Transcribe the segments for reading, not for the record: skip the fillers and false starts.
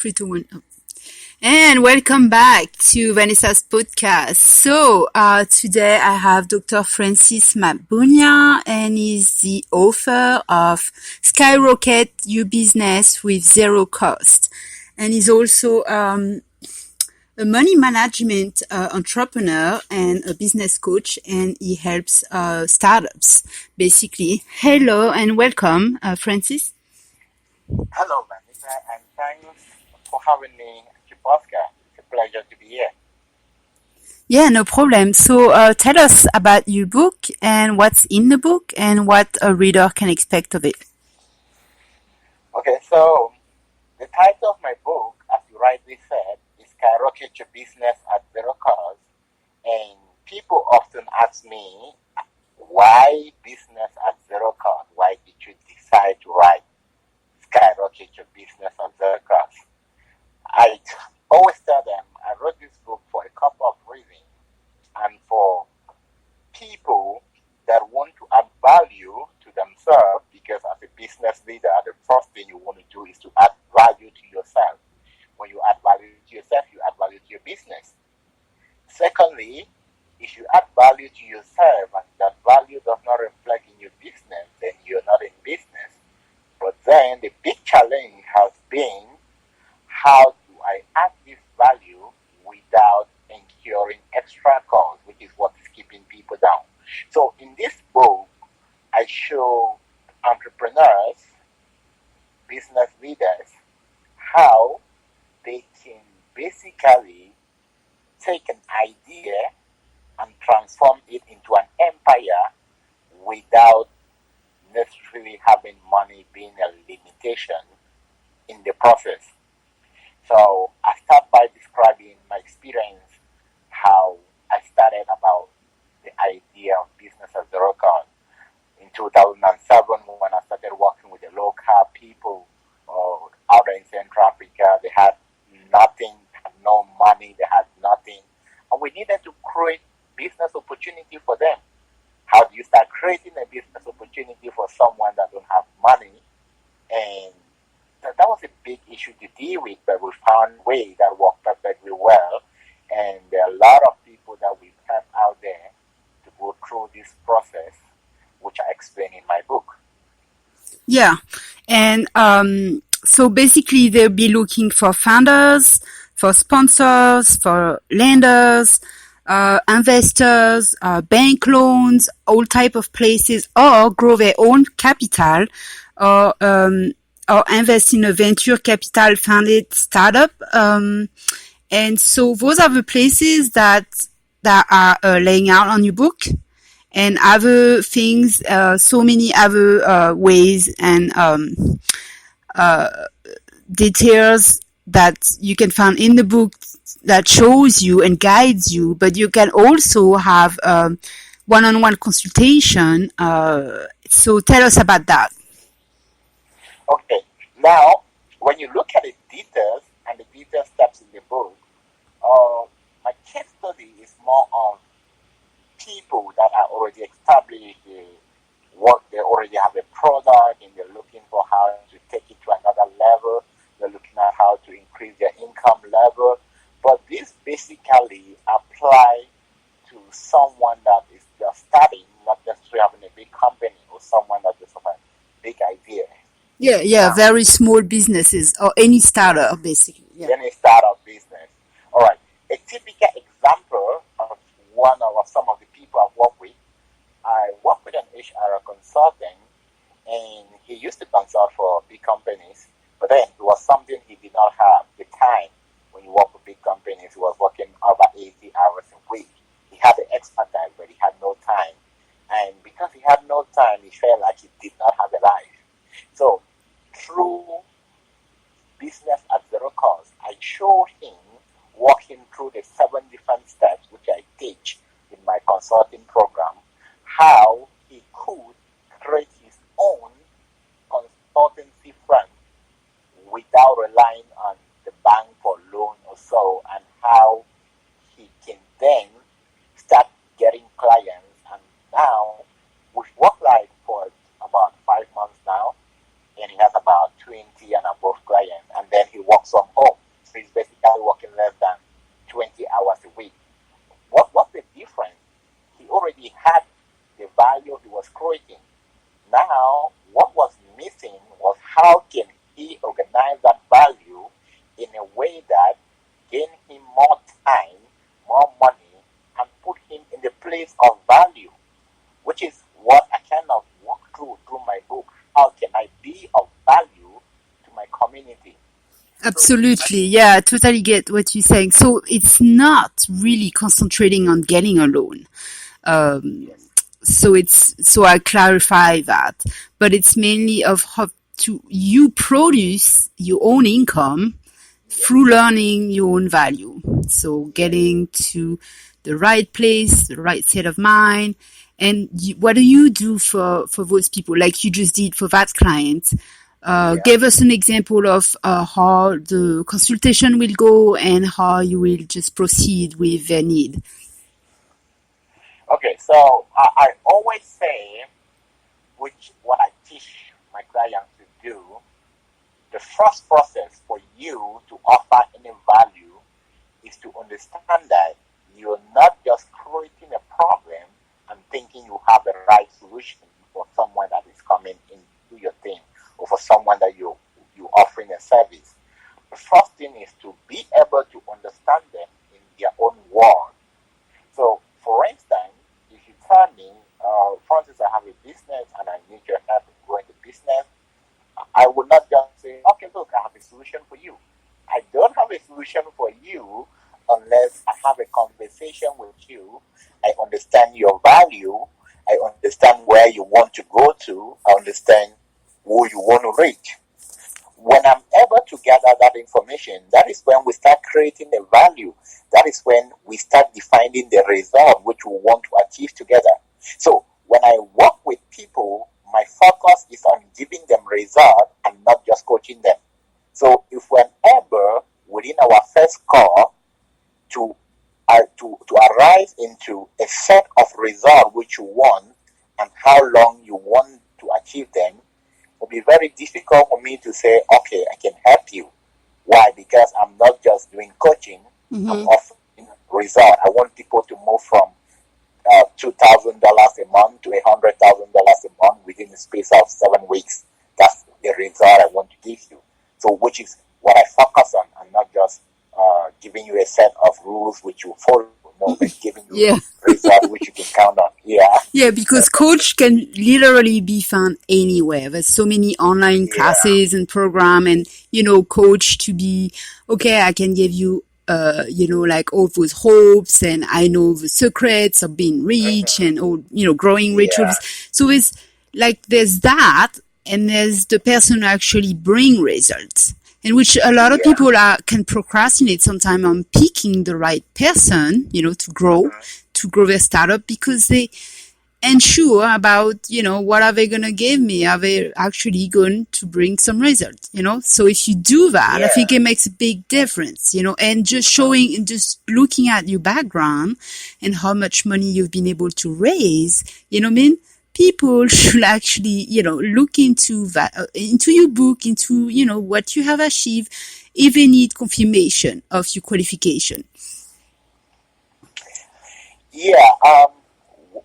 3, 2, 1. Oh. And welcome back to Vanessa's podcast. So today I have Dr.Francis Mbunya, and he's the author of Skyrocket, Your Business with Zero Cost. And he's also a money management entrepreneur and a business coach, and he helps startups, basically. Hello and welcome, Francis. Hello, Vanessa, and thanks for having me at your podcast. It's a pleasure to be here. Yeah, no problem. So tell us about your book and what's in the book and what a reader can expect of it. Okay, so the title of my book, as you rightly said, is Skyrocket Your Business at Zero Cost. And people often ask me, why business at zero cost? Why did you decide to write Skyrocket Your Business at Zero Cost? I always tell them I wrote this book for a couple of reasons, and for people that want to add value to themselves, because as a business leader, the first thing you want to do is to add value to yourself. When you add value to yourself, you add value to your business. Secondly, if you add value to yourself and that value does not reflect in your business, then you're not in business. But then the big challenge has been, how do I add this value without incurring extra costs, which is what is keeping people down. So in this book, I show entrepreneurs, business leaders, how they can basically take an idea and transform it into an empire without necessarily having money being a limitation in the process. So I start by describing my experience, how I started about the idea of business at zero cost. In 2007, when I started working with the local people out in Central Africa, they had nothing, had no money, they had nothing. And we needed to create business opportunity for them. How do you start creating a business opportunity for someone that don't have money? And that was a big issue to deal with, but we found ways that worked perfectly well. And there are a lot of people that we've helped out there to go through this process, which I explain in my book. Yeah. And so basically they'll be looking for founders, for sponsors, for lenders, investors, bank loans, all type of places, or grow their own capital, or invest in a venture capital funded startup. And so those are the places that are laying out on your book, and other things, so many other ways and details that you can find in the book that shows you and guides you, but you can also have one-on-one consultation. So tell us about that. Okay, now when you look at the details and the detailed steps in the book, my case study is more on people that are already established, they already have a product, and they're looking for how to take it to another level. They're looking at how to increase their income level. But this basically apply to someone that is just starting, not necessarily having a big company, or someone that just have a big idea. Yeah, very small businesses or any startup, basically. Yeah. Any startup business. All right. A typical example of some of the people I've worked with, I work with an HR consultant, and he used to consult for big companies, but then it was something he did not have the time. When you work with big companies, he was working over 80 hours a week. He had the expertise, but he had no time. And because he had no time, he felt like he did not have a life. So through business at zero cost, I showed him walking through the 7 different steps, which I teach in my consulting program, how he could create his own consultancy firm without relying on the bank for loan or so, and how he can then start getting clients. And now we've worked like for about 5 months now, and he has about 20 and above clients, and then he works from home. that value in a way that gain him more time, more money, and put him in the place of value, which is what I kind of walk through my book. How can I be of value to my community? Absolutely. Yeah, I totally get what you're saying. So it's not really concentrating on getting a loan. Yes. So I clarify that, but it's mainly of how to you produce your own income through learning your own value. So getting to the right place, the right state of mind. And what do you do for those people like you just did for that client? Give us an example of how the consultation will go and how you will just proceed with their need. Okay, so I always say, what I teach my clients to do, the first process for you to offer any value is to understand that you're not just creating a problem and thinking you have the right solution for someone that is coming into your thing or for someone that you're offering a service. The first thing is to be able to understand them in their own world. So, for instance, if you tell me, Francis, I have a business and I need your help in growing the business, I would not just say, okay, look, I have a solution for you. I don't have a solution for you unless I have a conversation with you. I understand your value. I understand where you want to go to. I understand who you want to reach. When I'm able to gather that information, that is when we start creating the value. That is when we start defining the result which we want to achieve together. So when I work with people, my focus is on giving them result and not just coaching them. So if we're able within our first call to arrive into a set of results which you want and how long you want to achieve them, it will be very difficult for me to say, okay, I can help you. Why? Because I'm not just doing coaching, I'm offering result. I want people to move from $2,000 a month to $100,000 a month within the space of 7 weeks. That's the result I want to give you. So, which is what I focus on, and not just giving you a set of rules which you follow. No, but giving you result which you can count on. Yeah, because coach can literally be found anywhere. There's so many online classes and program, and coach to be okay. I can give you like all those hopes, and I know the secrets of being rich and all growing rituals. So it's like there's that, and there's the person who actually bring results. In which a lot of people can procrastinate sometimes on picking the right person, to grow their startup because they unsure about, what are they going to give me? Are they actually going to bring some results, So if you do that, I think it makes a big difference, and just showing and just looking at your background and how much money you've been able to raise, people should actually, look into that, into your book, into, what you have achieved, if they need confirmation of your qualification.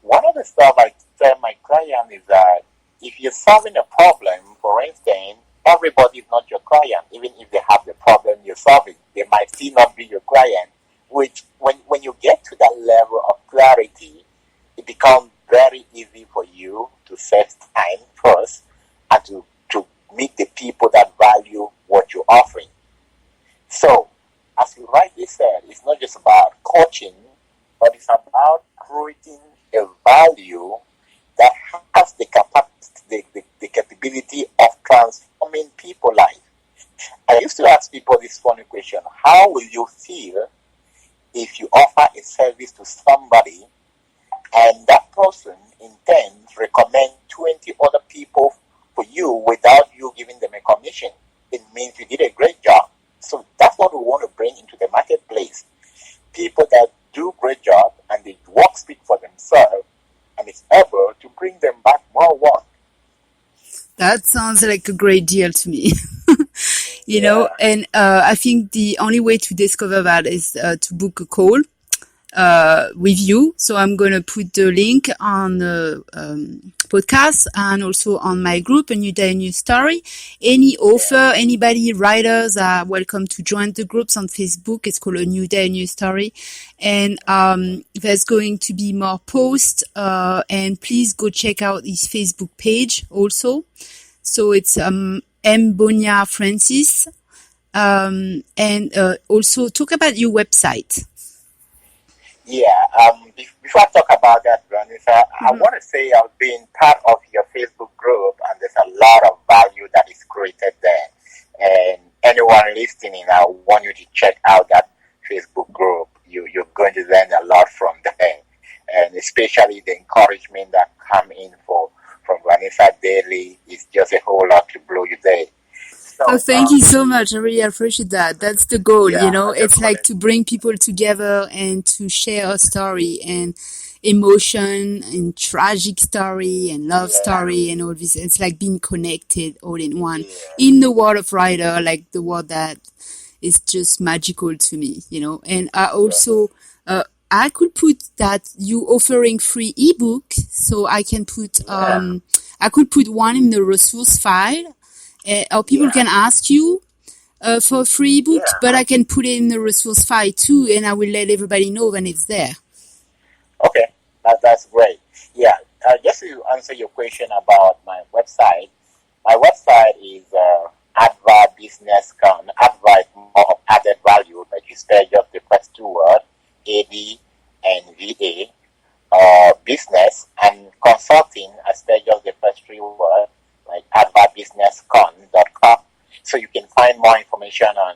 One of the stuff I tell my client is that if you're solving a problem, for instance, everybody is not your client, even if they have the problem you're solving, they might still not be your client, which when you get to that level of clarity, it becomes very easy for you to set time first and to meet the people that value what you're offering. So, as you rightly said, it's not just about coaching, but it's about creating a value that has the capacity, the capability of transforming people's life. I used to ask people this funny question: how will you feel if you offer a service to somebody and that person in turn recommend 20 other people for you without you giving them a commission? It means you did a great job. So that's what we want to bring into the marketplace. People that do great job and they work speak for themselves and it's able to bring them back more work. That sounds like a great deal to me. And I think the only way to discover that is to book a call. with you. So I'm going to put the link on the podcast and also on my group, A New Day, A New Story. Any author, anybody, writers are welcome to join the groups on Facebook. It's called A New Day, A New Story. And there's going to be more posts. And please go check out his Facebook page also. So it's Mbunya Francis. And also talk about your website. Yeah, before I talk about that, Vanessa, I want to say I've been part of your Facebook group, and there's a lot of value that is created there. And anyone listening, I want you to check out that Facebook group. You're going to learn a lot from there, and especially the encouragement that come in from Vanessa daily is just a whole lot to blow you there. So, thank you so much. I really appreciate that. That's the goal, It's like to bring people together and to share a story and emotion and tragic story and love story and all this. It's like being connected all in one. In the world of writer, like the word that is just magical to me, And I also, I could put that you offering free ebook, so I can put, I could put one in the resource file. Or people can ask you for a free ebook, but I can put it in the resource file too, and I will let everybody know when it's there. Okay, that's great. Yeah, just to answer your question about my website is Adva Business Con. Adva is more of added value, like you said, just the first two words, AD and VA, business, and consulting, I said just the first three words, like advabusinesscon.com. So you can find more information on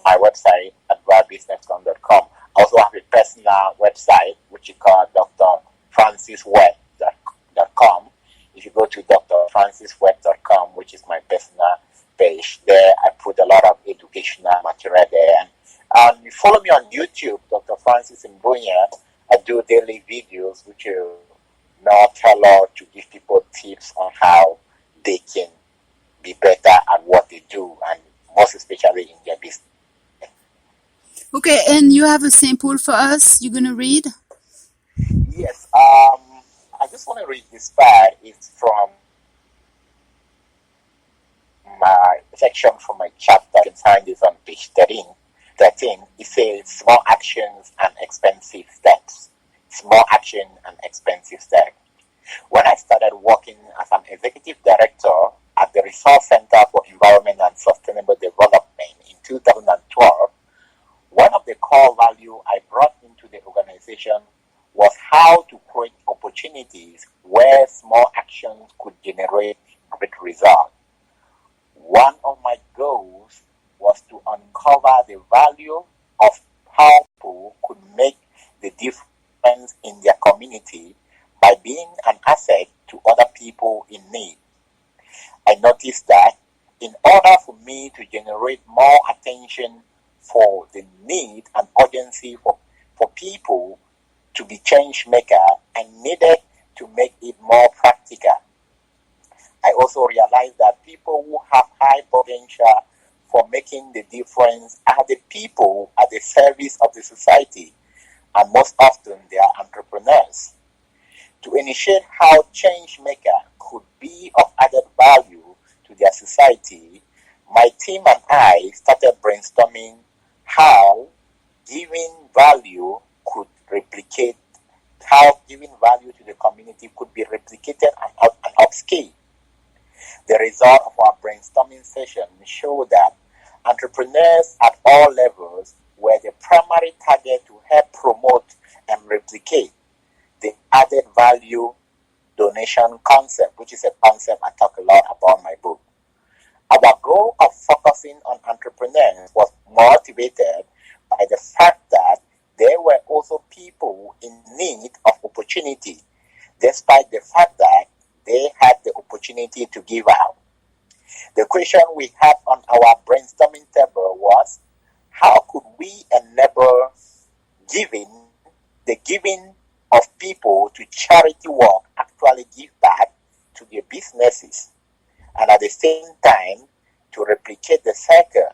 my website, advabusinesscon.com. I also have a personal website, which is called Dr.Francisweb.com. If you go to Dr.Francisweb.com, which is my personal page, there I put a lot of educational material there. And you follow me on YouTube, Dr. Francis Mbunya. I do daily videos, which are now tailored to give people tips on how they can be better at what they do, and most especially in their business. Okay, and you have a sample for us you're going to read? Yes, I just want to read this part. It's from my section from my chapter. You can find this on page 13. It says small actions and expensive steps. Small action and expensive steps. When I started working as an executive director at the Resource Center for Environment and Sustainable Development in 2012, one of the core values I brought into the organization was how to create opportunities where small actions could generate great results. One of my goals was to uncover the value of how people could make the difference in their community by being an asset to other people in need. I noticed that in order for me to generate more attention for the need and urgency for people to be change maker, I needed to make it more practical. I also realized that people who have high potential for making the difference are the people at the service of the society, and most often they are entrepreneurs. To initiate how change maker could be of added value to their society, my team and I started brainstorming how giving value to the community could be replicated and upscaled. The result of our brainstorming session showed that entrepreneurs at all levels were the primary target to help promote and replicate the added value donation concept, which is a concept I talk a lot about in my book. Our goal of focusing on entrepreneurs was motivated by the fact that there were also people in need of opportunity, despite the fact that they had the opportunity to give out. The question we had on our brainstorming table was, how could we enable the giving of people to charity work actually give back to their businesses, and at the same time to replicate the cycle